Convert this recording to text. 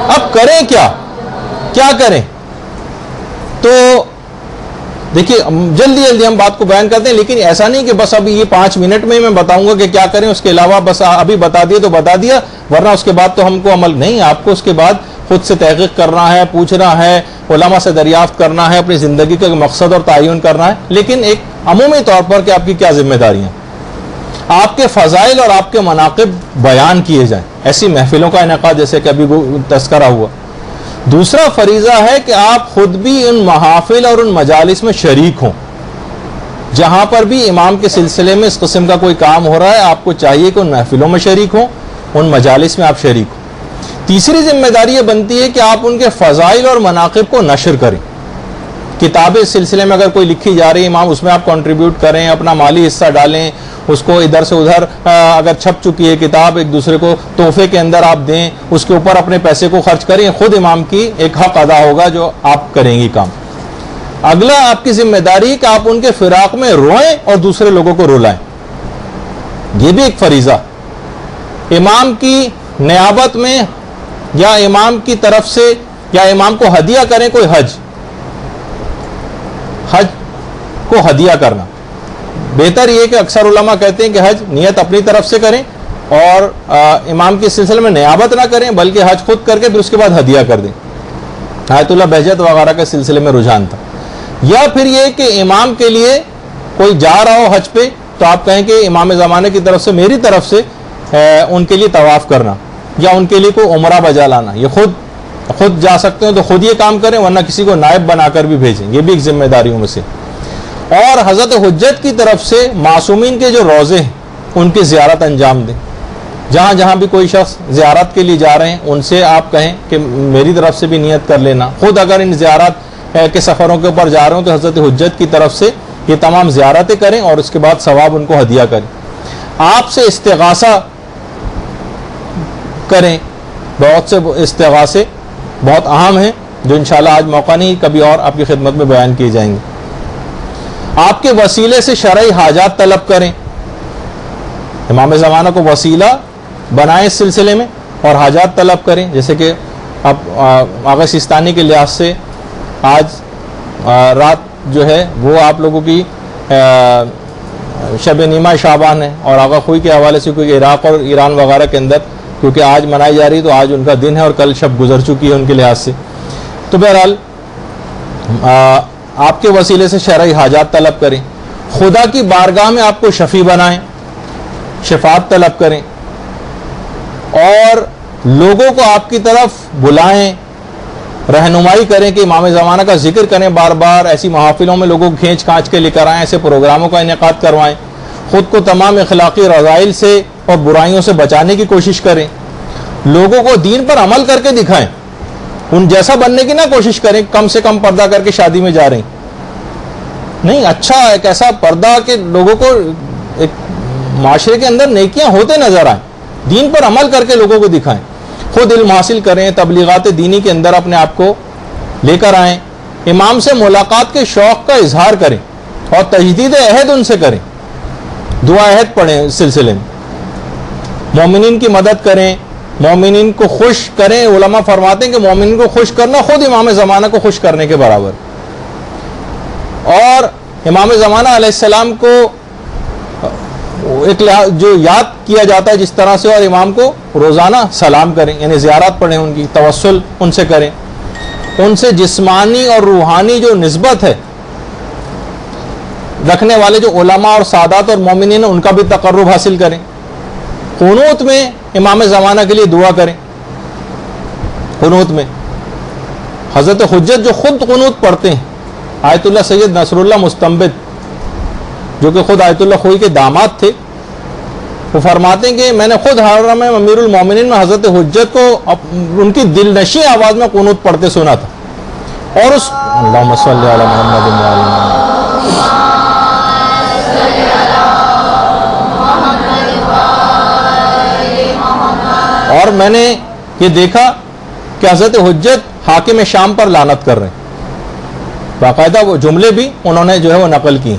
अब करें क्या, क्या करें? तो देखिए जल्दी जल्दी हम बात को बयान करते हैं, लेकिन ऐसा नहीं कि बस अभी ये 5 मिनट में मैं बताऊंगा कि क्या करें, उसके अलावा बस अभी बता दिए तो बता दिया, वरना उसके बाद तो हमको अमल नहीं। आपको उसके बाद खुद से तहकीक करना है, पूछना है, उलमा से दरियाफ्त करना है, अपनी जिंदगी का मकसद और तयन करना है। लेकिन एक अमूमी तौर पर कि आपकी क्या जिम्मेदारियां, आपके फजाइल और आपके मनाकिब बयान किए जाएं, ऐसी महफिलों का इनेकाद जैसे कि अभी तस्करा हुआ। दूसरा फरीजा है कि आप खुद भी उन महाफिल और उन मजालिस में शरीक हों, जहां पर भी इमाम के सिलसिले में इस किस्म का कोई काम हो रहा है, आपको चाहिए कि उन महफिलों में शरीक हों, उन मजालिस में आप शरीक हों। तीसरी जिम्मेदारी यह बनती है कि आप उनके फजाइल और मनाकिब को नशर करें। किताबें इस सिलसिले में अगर कोई लिखी जा रही है इमाम, उसमें आप कंट्रीब्यूट करें, अपना माली हिस्सा डालें, उसको इधर से उधर अगर छप चुकी है किताब एक दूसरे को तोहफे के अंदर आप दें, उसके ऊपर अपने पैसे को खर्च करें, खुद इमाम की एक हक अदा होगा जो आप करेंगी काम। अगला आपकी जिम्मेदारी कि आप उनके फिराक में रोएं और दूसरे लोगों को रुलाएं, यह भी एक फरीजा। इमाम की नियाबत में या इमाम की तरफ से या इमाम को हदिया करें, कोई हज को हदिया करना बेहतर यह कि अक्सर उलमा कहते हैं कि हज नियत अपनी तरफ से करें और इमाम के सिलसिले में नियाबत ना करें, बल्कि हज खुद करके फिर उसके बाद हदिया कर दें। आयतुल्लाह बहजत वगैरह के सिलसिले में रुझान था। या फिर यह कि इमाम के लिए कोई जा रहा हो हज पे, तो आप कहें कि इमाम ज़माने की तरफ से, मेरी तरफ से उनके लिए तवाफ़ करना या उनके लिए कोई उमरा बजा लाना। ये खुद जा सकते हैं तो खुद ये काम करें, वरना किसी को नायब बनाकर भी भेजें, ये भी एक जिम्मेदारियों में से। और हज़रत हुज्जत की तरफ से मासूमीन के जो रोज़े हैं उनकी ज़ियारत अंजाम दें। जहाँ जहाँ भी कोई शख्स ज़ियारत के लिए जा रहे हैं उनसे आप कहें कि मेरी तरफ से भी नियत कर लेना। खुद अगर इन ज़ियारत के सफ़रों के ऊपर जा रहे हो तो हज़रत हुज्जत की तरफ से ये तमाम ज़ियारतें करें और उसके बाद सवाब उनको हदिया करें। आपसे इस्तिगासा करें, बहुत से इस्तिगासे बहुत अहम हैं जो इंशाअल्लाह आज मौका नहीं कभी और आपकी खिदमत में बयान किए जाएंगे। आपके वसीले से शरई हाजात तलब करें, इमाम ज़माना को वसीला बनाएं इस सिलसिले में और हाजात तलब करें। जैसे कि अब आगा सिस्तानी के लिहाज से आज रात जो है वो आप लोगों की शब नीमा शाबान है, और आगा खुई के हवाले से क्योंकि इराक़ और ईरान वगैरह के अंदर क्योंकि आज मनाई जा रही है तो आज उनका दिन है और कल शब गुजर चुकी है उनके लिहाज से। तो बहरहाल आपके वसीले से शरई हाजात तलब करें। खुदा की बारगाह में आपको शफी बनाएं, शफात तलब करें और लोगों को आपकी तरफ बुलाएं, रहनुमाई करें कि इमाम ज़माना का जिक्र करें बार बार। ऐसी महफिलों में लोगों को खींच खाँच के लेकर आएँ, ऐसे प्रोग्रामों का इनेकाद करवाएं। खुद को तमाम अखलाकी रज़ाइल से और बुराइयों से बचाने की कोशिश करें। लोगों को दीन पर अमल करके दिखाएं, उन जैसा बनने की ना कोशिश करें, कम से कम पर्दा करके शादी में जा रहे हैं। नहीं, अच्छा एक ऐसा पर्दा कि लोगों को एक माशरे के अंदर नेकियां होते नजर आए, दीन पर अमल करके लोगों को दिखाएं। खुद इल्म हासिल करें, तबलीगात दीनी के अंदर अपने आप को लेकर आएँ। इमाम से मुलाकात के शौक़ का इजहार करें और तजदीद अहद उनसे करें, दुआ अहद पढ़ें इस सिलसिले में। मोमिनीन की मदद करें, मोमिनीन को खुश करें। उलमा फरमाते हैं कि मोमिनीन को खुश करना खुद इमाम ज़माना को खुश करने के बराबर। और इमाम ज़माना अलैहिस्सलाम को एक जो याद किया जाता है जिस तरह से, और इमाम को रोज़ाना सलाम करें, यानी ज़ियारत पढ़ें, उनकी तवस्सुल उनसे करें। उनसे जिस्मानी और रूहानी जो निस्बत है रखने वाले जो उलमा और सादात और मोमिनीन उनका भी तक़र्रुब हासिल करें। कुनूत में इमाम ज़माना के लिए दुआ करें। कुनूत में हज़रत हुज्जत जो खुद कुनूत पढ़ते हैं, आयतुल्लाह सैयद नसरुल्लाह मुस्तंबित जो कि खुद आयतुल्लाह खुई के दामाद थे, वो फरमाते हैं कि मैंने खुद हरम में अमीरुल मोमिनीन में हज़रत हुज्जत को उनकी दिलनशी आवाज़ में कुनूत पढ़ते सुना था। और उस अल्लाहुम्मा सल्ली अला मुहम्मद व आलि और मैंने ये देखा कि हज़रत हुज्जत हाकिम शाम पर लानत कर रहे हैं। बाकायदा वो जुमले भी उन्होंने जो है वो नकल की।